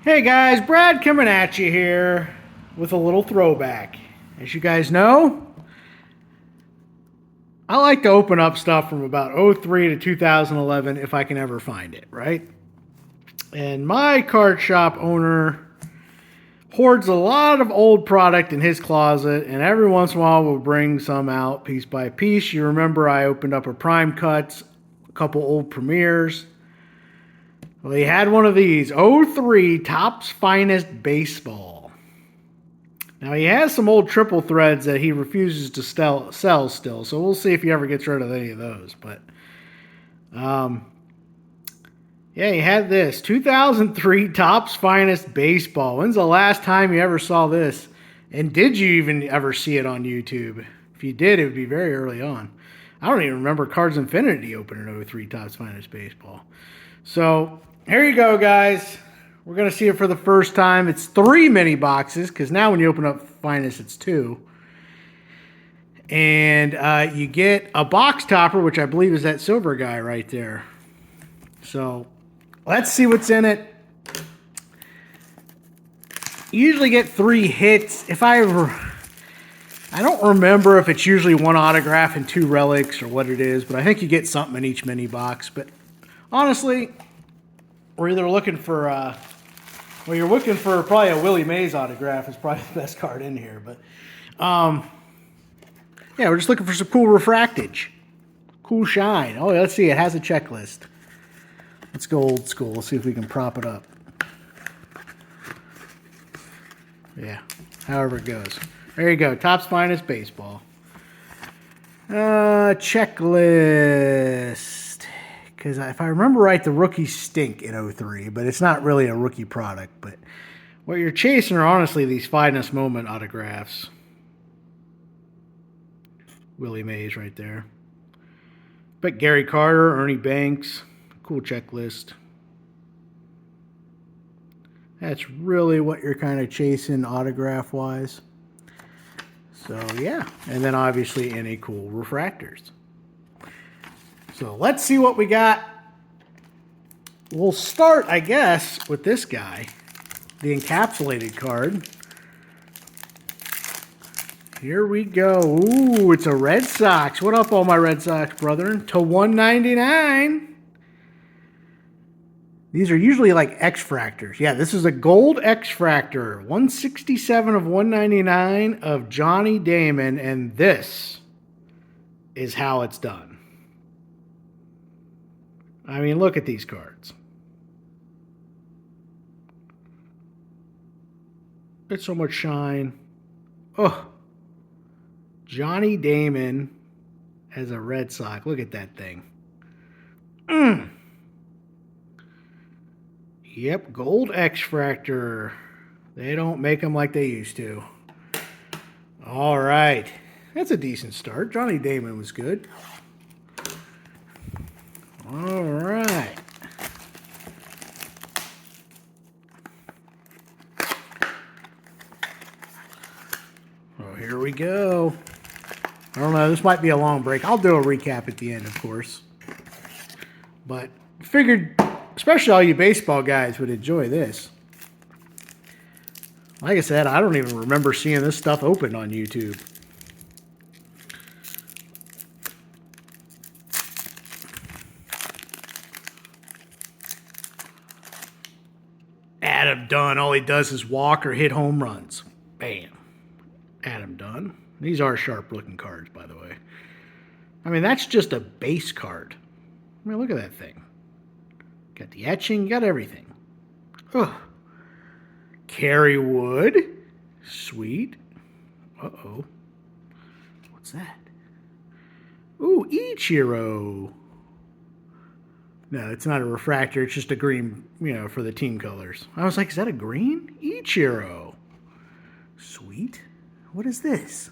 Hey guys, Brad coming at you here with a little throwback. As you guys know, I like to open up stuff from about '03 to 2011 if I can ever find it, right? And my card shop owner hoards a lot of old product in his closet, and every once in a while will bring some out piece by piece. You remember I opened up a Prime Cuts, a couple old Premieres. Well, he had one of these '03 Topps Finest Baseball. Now, he has some old triple threads that he refuses to sell still, so we'll see if he ever gets rid of any of those. But, yeah, he had this 2003 Topps Finest Baseball. When's the last time you ever saw this? And did you even ever see it on YouTube? If you did, it would be very early on. I don't even remember Cards Infinity opening '03 Topps Finest Baseball. So, here you go, guys. We're going to see it for the first time. It's 3 mini boxes, because now when you open up Finest, it's 2. And you get a box topper, which I believe is that silver guy right there. So, let's see what's in it. You usually get 3 hits. I don't remember if it's usually 1 autograph and 2 relics or what it is, but I think you get something in each mini box. But honestly, we're either looking for, well, you're looking for probably a Willie Mays autograph is probably the best card in here. But, yeah, we're just looking for some cool refractage. Cool shine. Oh, let's see. It has a checklist. Let's go old school. Let's see if we can prop it up. Yeah, however it goes. There you go. Topps Finest Baseball. Checklist. Because if I remember right, the rookies stink in '03, but it's not really a rookie product. But what you're chasing are honestly these finest moment autographs. Willie Mays right there. But Gary Carter, Ernie Banks, cool checklist. That's really what you're kind of chasing autograph-wise. So, yeah. And then obviously any cool refractors. So let's see what we got. We'll start, I guess, with this guy, the encapsulated card. Here we go. Ooh, it's a Red Sox. What up, all my Red Sox brethren? To 199. These are usually like X-Fractors. Yeah, this is a gold X-Fractor. 167 of 199 of Johnny Damon, and this is how it's done. I mean, look at these cards. It's so much shine. Oh, Johnny Damon as a Red Sox. Look at that thing. Yep, gold X-Fractor. They don't make them like they used to. All right. That's a decent start. Johnny Damon was good. All right. Well, here we go. I don't know. This might be a long break. I'll do a recap at the end, of course. But figured, especially all you baseball guys would enjoy this. Like I said, I don't even remember seeing this stuff open on YouTube. Adam Dunn, all he does is walk or hit home runs. Bam. Adam Dunn. These are sharp-looking cards, by the way. I mean, that's just a base card. I mean, look at that thing. Got the etching, got everything. Oh. Kerry Wood. Sweet. Uh-oh. What's that? Ooh, Ichiro. No, it's not a refractor. It's just a green, for the team colors. I was like, is that a green? Ichiro. Sweet. What is this?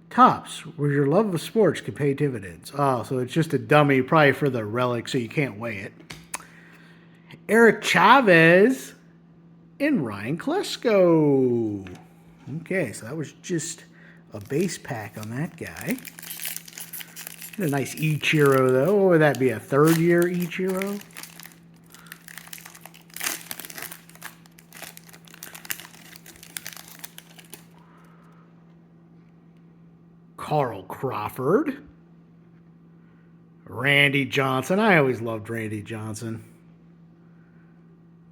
Topps, where your love of sports can pay dividends. Oh, so it's just a dummy, probably for the relic, so you can't weigh it. Eric Chavez and Ryan Klesko. Okay, so that was just a base pack on that guy. And a nice Ichiro, though. What would that be, a third-year Ichiro? Carl Crawford. Randy Johnson. I always loved Randy Johnson.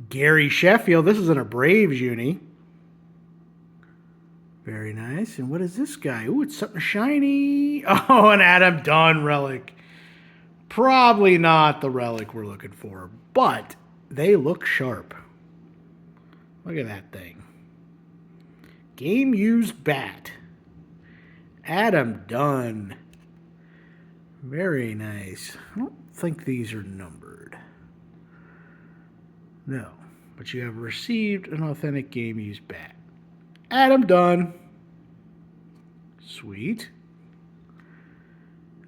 Gary Sheffield. This is in a Braves uni. Very nice. And what is this guy? Ooh, it's something shiny. Oh, an Adam Dunn relic. Probably not the relic we're looking for, but they look sharp. Look at that thing. Game used bat. Adam Dunn. Very nice. I don't think these are numbered. No, but you have received an authentic game used bat. Adam Dunn. Sweet.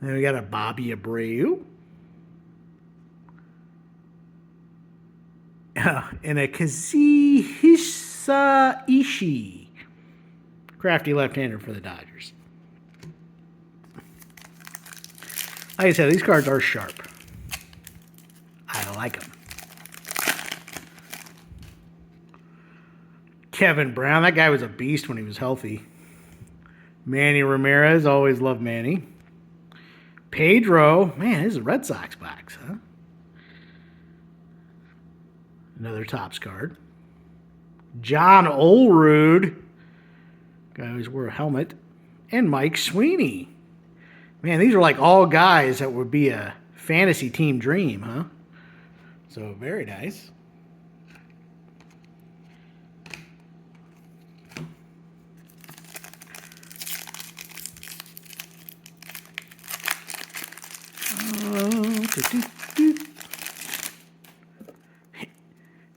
Then we got a Bobby Abreu. And a Kazuhisa Ishii. Crafty left-hander for the Dodgers. Like I said, these cards are sharp. I like them. Kevin Brown. That guy was a beast when he was healthy. Manny Ramirez. Always loved Manny. Pedro. Man, this is a Red Sox box, huh? Another Topps card. John Olerud. Guy always wore a helmet. And Mike Sweeney. Man, these are like all guys that would be a fantasy team dream, huh? So, very nice.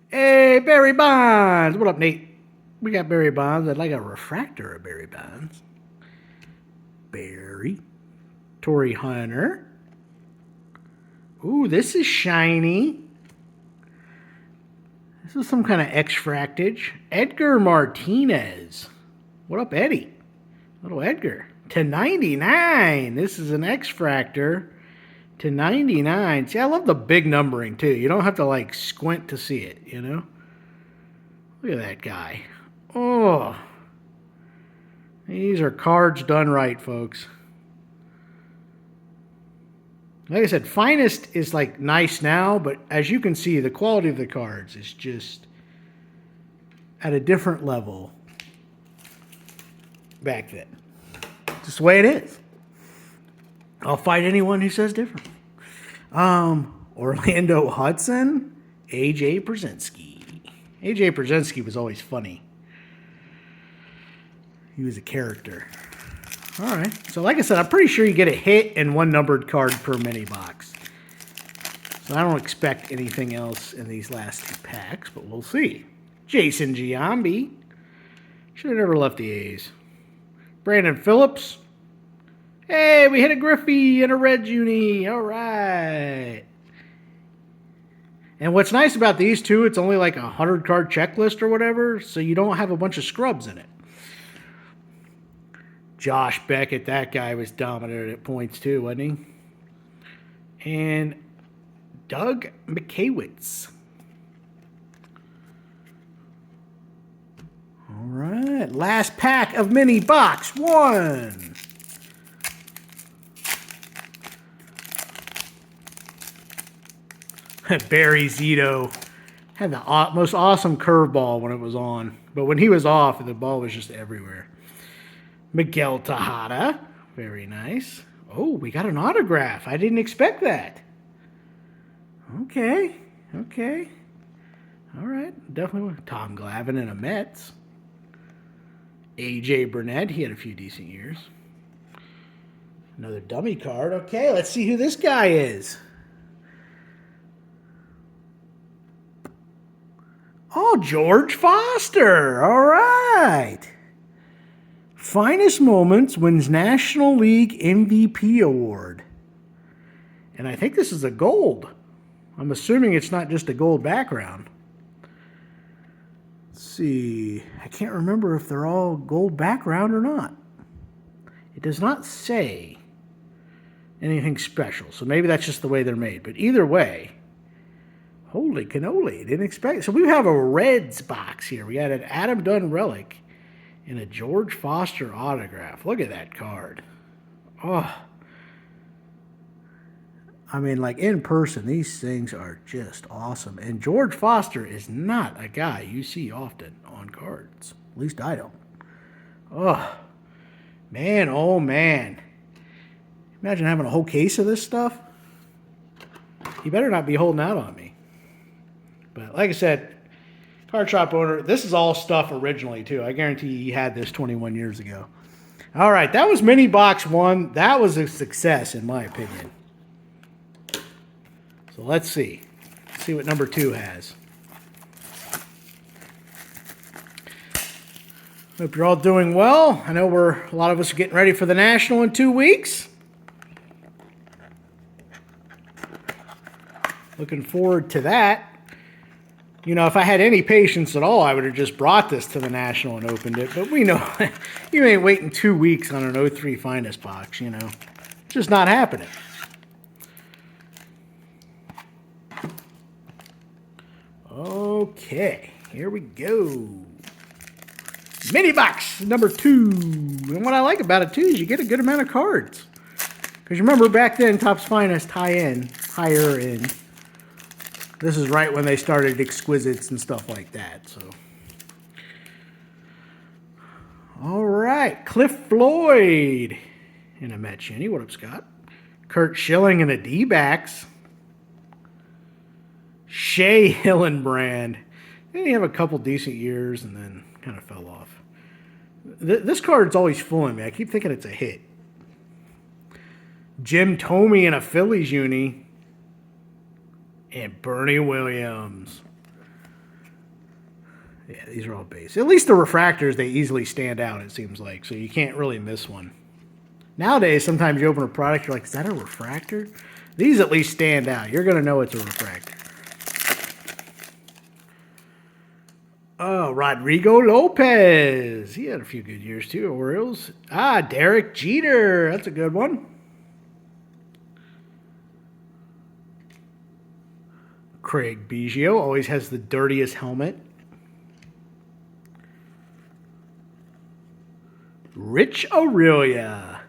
Hey, Barry Bonds. What up, Nate? We got Barry Bonds. I'd like a refractor of Barry Bonds. Barry. Torrey Hunter. Ooh, this is shiny. This is some kind of X-fractage. Edgar Martinez. What up, Eddie? Little Edgar. To 99. This is an X-fractor. To 99. See, I love the big numbering, too. You don't have to, like, squint to see it, you know? Look at that guy. Oh. These are cards done right, folks. Like I said, Finest is, like, nice now, but as you can see, the quality of the cards is just at a different level back then. Just the way it is. I'll fight anyone who says different. Orlando Hudson, A.J. Pierzynski. A.J. Pierzynski was always funny. He was a character. All right. So like I said, I'm pretty sure you get a hit and one numbered card per mini box. So I don't expect anything else in these last two packs, but we'll see. Jason Giambi. Should have never left the A's. Brandon Phillips. Hey, we hit a Griffey and a Red Uni. All right. And what's nice about these two, it's only like a 100-card checklist or whatever, so you don't have a bunch of scrubs in it. Josh Beckett, that guy was dominant at points too, wasn't he? And Doug Mikiewicz. All right, last pack of mini box one. Barry Zito had the most awesome curveball when it was on. But when he was off, the ball was just everywhere. Miguel Tejada. Very nice. Oh, we got an autograph. I didn't expect that. Okay. Okay. All right. Definitely. Tom Glavine and a Mets. A.J. Burnett. He had a few decent years. Another dummy card. Okay, let's see who this guy is. Oh, George Foster. All right. Finest Moments wins National League MVP award. And I think this is a gold. I'm assuming it's not just a gold background. Let's see. I can't remember if they're all gold background or not. It does not say anything special. So maybe that's just the way they're made. But either way, holy cannoli. Didn't expect it. So we have a Reds box here. We got an Adam Dunn relic and a George Foster autograph. Look at that card. Oh, I mean, like in person, these things are just awesome. And George Foster is not a guy you see often on cards. At least I don't. Oh, man, oh man. Imagine having a whole case of this stuff. You better not be holding out on me. But like I said, card shop owner, this is all stuff originally too. I guarantee he had this 21 years ago. All right, that was mini box 1. That was a success in my opinion. So let's see. Let's see what number 2 has. Hope you're all doing well. I know a lot of us are getting ready for the National in 2 weeks. Looking forward to that. You know, if I had any patience at all, I would have just brought this to the National and opened it. But we know you ain't waiting 2 weeks on an 03 Finest box, you know. It's just not happening. Okay, here we go. Mini box number 2. And what I like about it, too, is you get a good amount of cards. Because remember, back then, Topps Finest higher end. This is right when they started exquisites and stuff like that. So, all right, Cliff Floyd and a Matt Shinnie. What up, Scott? Curt Schilling and a D-backs. Shea Hillenbrand. Then he have a couple decent years and then kind of fell off. This card's always fooling me. I keep thinking it's a hit. Jim Thome in a Phillies uni. And Bernie Williams. Yeah, these are all base. At least the refractors, they easily stand out, it seems like. So you can't really miss one. Nowadays, sometimes you open a product, you're like, is that a refractor? These at least stand out. You're going to know it's a refractor. Oh, Rodrigo Lopez. He had a few good years, too. Orioles. Derek Jeter. That's a good one. Craig Biggio always has the dirtiest helmet. Rich Aurelia.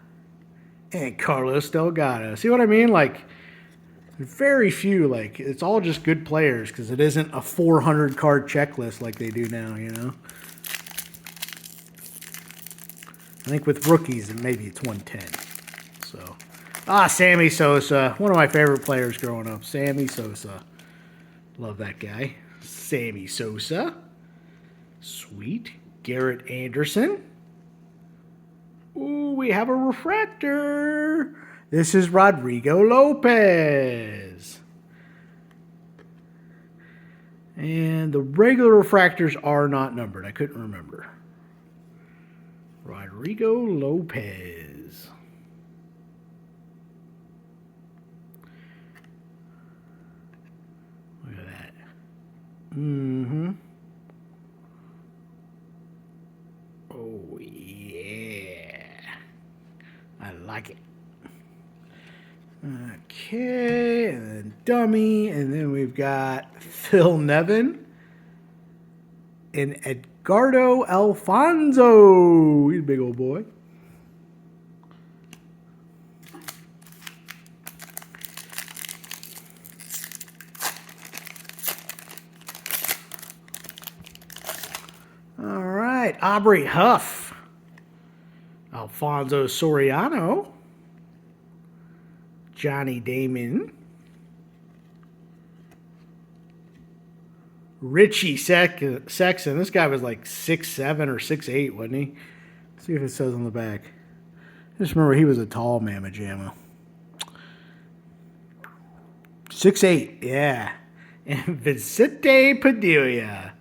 And Carlos Delgado. See what I mean? Like, very few. Like, it's all just good players because it isn't a 400 card checklist like they do now, you know? I think with rookies, maybe it's 110. So, Sammy Sosa. One of my favorite players growing up. Sammy Sosa. Love that guy. Sammy Sosa. Sweet. Garrett Anderson. Ooh, we have a refractor. This is Rodrigo Lopez. And the regular refractors are not numbered. I couldn't remember. Rodrigo Lopez. Look at that. Mm-hmm. Oh, yeah. I like it. Okay, and then dummy, and then we've got Phil Nevin and Edgardo Alfonso. He's a big old boy. All right, Aubrey Huff, Alfonso Soriano, Johnny Damon, Richie Sexton. This guy was like 6'7" or 6'8", wasn't he? Let's see if it says on the back. Just remember he was a tall mamma jamma. 6'8", yeah. And Vicente Padilla.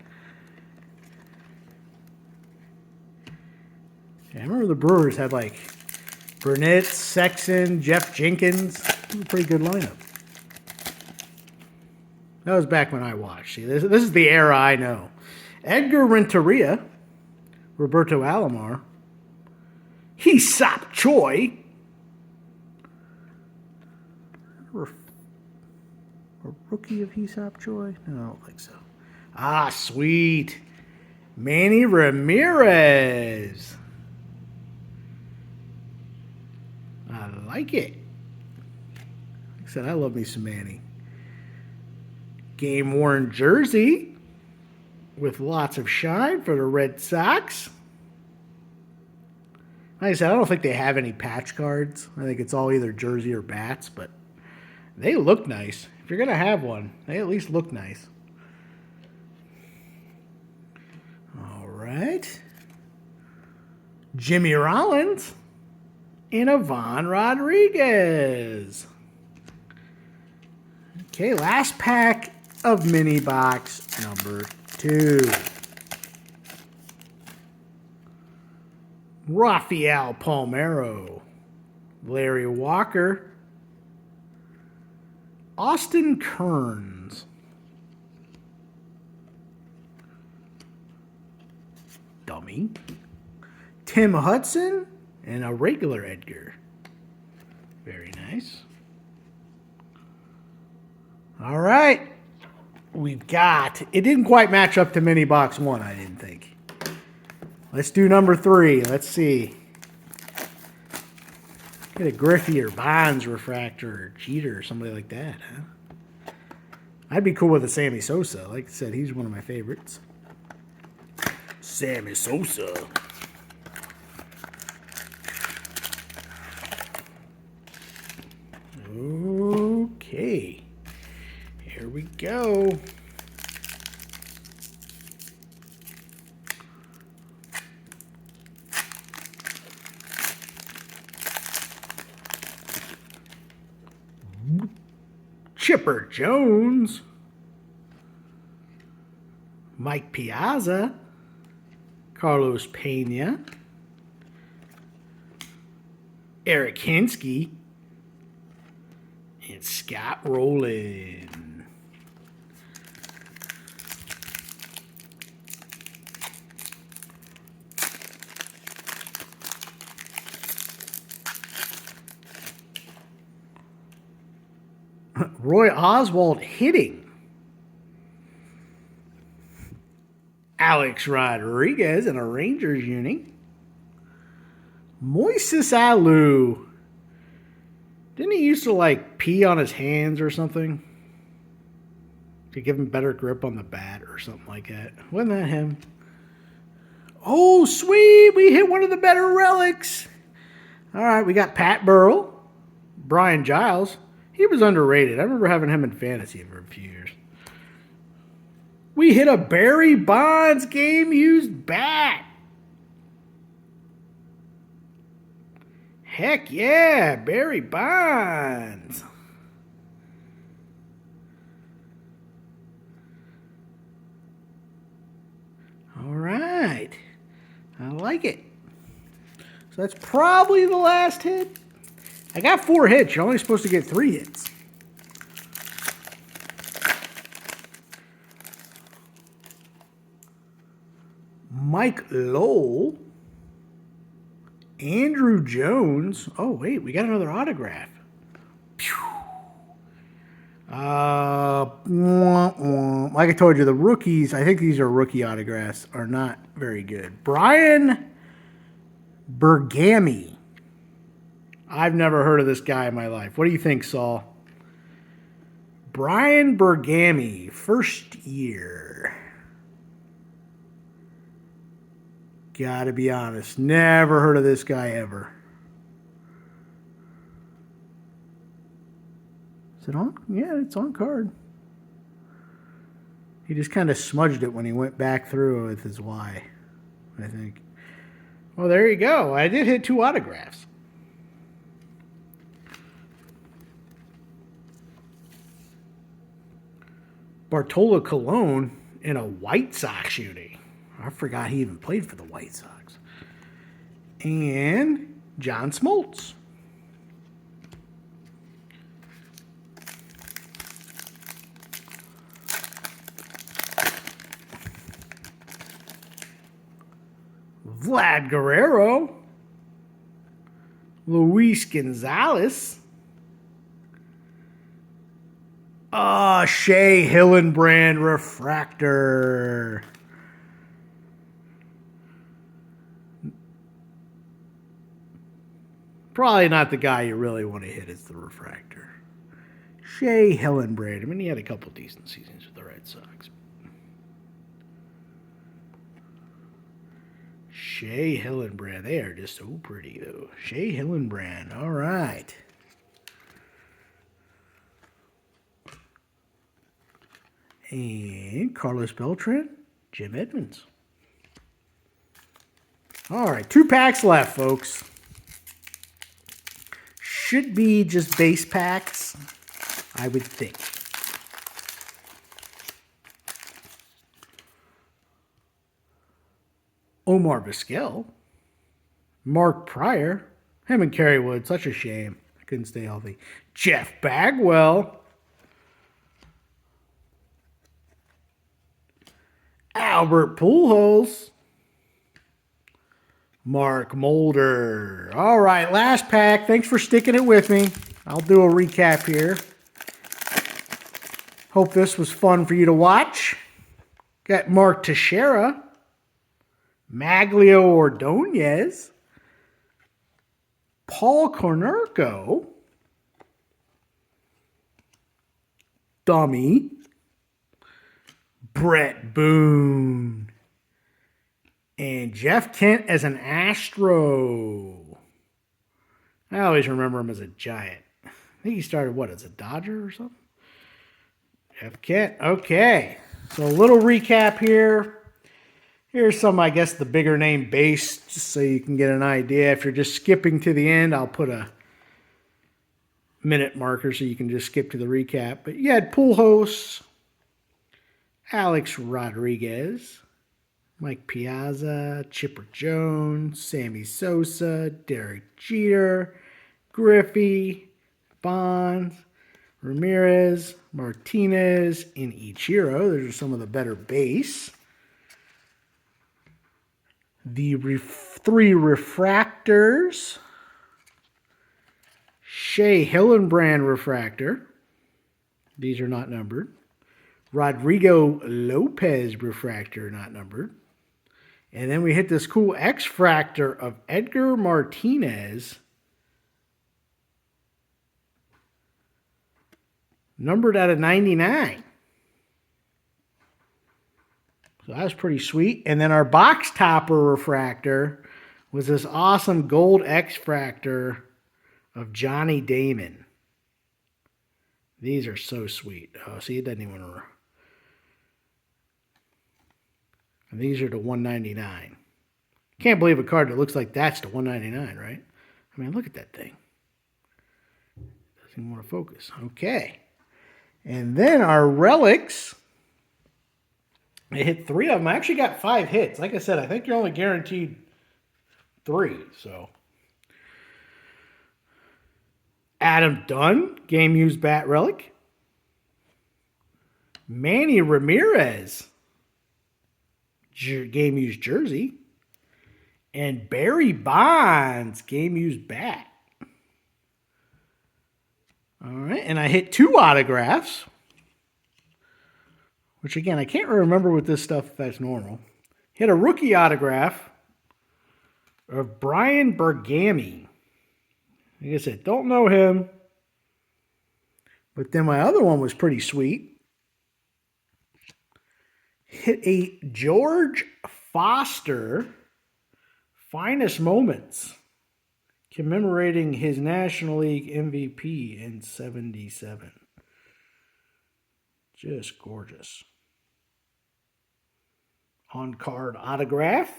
Yeah, I remember the Brewers had like Burnett, Sexton, Jeff Jenkins. It was a pretty good lineup. That was back when I watched. See, this is the era I know. Edgar Renteria, Roberto Alomar, Hee-Seop Choi, a rookie of Hee-Seop Choi? No, I don't think so. Sweet. Manny Ramirez. I like it. Like I said, I love me some Manny. Game worn jersey with lots of shine for the Red Sox. Like I said, I don't think they have any patch cards. I think it's all either jersey or bats, but they look nice. If you're going to have one, they at least look nice. All right. Jimmy Rollins and Ivan Rodriguez. Okay, last pack of mini box number 2. Rafael Palmeiro, Larry Walker, Austin Kearns, dummy, Tim Hudson, and a regular Edgar. Very nice. All right. We've got, it didn't quite match up to mini box 1, I didn't think. Let's do number 3. Let's see. Get a Griffey or Bonds refractor or Jeter or somebody like that, huh? I'd be cool with a Sammy Sosa. Like I said, he's one of my favorites. Sammy Sosa. Okay. Here we go. Chipper Jones, Mike Piazza, Carlos Pena, Eric Hinsky, and Scott Rowland. Roy Oswalt hitting. Alex Rodriguez in a Rangers uni. Moises Alou. Didn't he used to like pee on his hands or something? To give him better grip on the bat or something like that. Wasn't that him? Oh, sweet. We hit one of the better relics. All right, we got Pat Burrell. Brian Giles. He was underrated. I remember having him in fantasy for a few years. We hit a Barry Bonds game-used bat. Heck yeah, Barry Bonds. All right. I like it. So that's probably the last hit. I got 4 hits. You're only supposed to get 3 hits. Mike Lowell. Andrew Jones. Oh, wait. We got another autograph. Like I told you, the rookies, I think these are rookie autographs, are not very good. Brian Bergami. I've never heard of this guy in my life. What do you think, Saul? Brian Bergami, first year. Gotta be honest. Never heard of this guy ever. Is it on? Yeah, it's on card. He just kind of smudged it when he went back through with his Y, I think. Well, there you go. I did hit 2 autographs. Bartolo Colon in a White Sox uni. I forgot he even played for the White Sox. And John Smoltz. Vlad Guerrero. Luis Gonzalez. Shea Hillenbrand refractor. Probably not the guy you really want to hit as the refractor. Shea Hillenbrand. I mean, he had a couple decent seasons with the Red Sox. Shea Hillenbrand. They are just so pretty, though. Shea Hillenbrand. All right. And Carlos Beltran, Jim Edmonds. All right, 2 packs left, folks. Should be just base packs, I would think. Omar Vizquel. Mark Pryor. Him and Kerry Wood. Such a shame. I couldn't stay healthy. Jeff Bagwell. Albert Pujols. Mark Mulder. All right, last pack. Thanks for sticking it with me. I'll do a recap here. Hope this was fun for you to watch. Got Mark Teixeira. Maglio Ordonez. Paul Konerko. Dummy. Brett Boone. And Jeff Kent as an Astro. I always remember him as a Giant. I think he started, what, as a Dodger or something? Jeff Kent. Okay. So a little recap here. Here's some, I guess, the bigger name base, just so you can get an idea. If you're just skipping to the end, I'll put a minute marker so you can just skip to the recap. But you had Pujols, Alex Rodriguez, Mike Piazza, Chipper Jones, Sammy Sosa, Derek Jeter, Griffey, Bonds, Ramirez, Martinez, and Ichiro. Those are some of the better base. The 3 refractors. Shea Hillenbrand refractor. These are not numbered. Rodrigo Lopez refractor, not numbered. And then we hit this cool X-fractor of Edgar Martinez. Numbered out of 99. So that was pretty sweet. And then our box topper refractor was this awesome gold X-fractor of Johnny Damon. These are so sweet. Oh, see, it doesn't even... And these are the 199. Can't believe a card that looks like that's the 199, right? I mean, look at that thing. Doesn't even want to focus. Okay. And then our relics... I hit 3 of them. I actually got 5 hits. Like I said, I think you're only guaranteed 3. So, Adam Dunn, game used bat relic. Manny Ramirez, game used jersey. And Barry Bonds, game used bat. All right, and I hit 2 autographs. Which, again, I can't remember with this stuff if that's normal. Hit a rookie autograph of Brian Bergami. Like I said, don't know him. But then my other one was pretty sweet. Hit a George Foster Finest Moments, commemorating his National League MVP in '77. Just gorgeous. On-card autograph.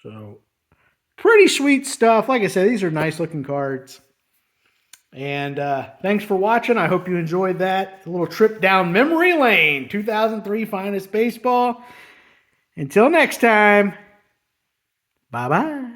So, pretty sweet stuff. Like I said, these are nice looking cards. And thanks for watching. I hope you enjoyed that. A little trip down memory lane. 2003 Finest Baseball. Until next time, bye-bye.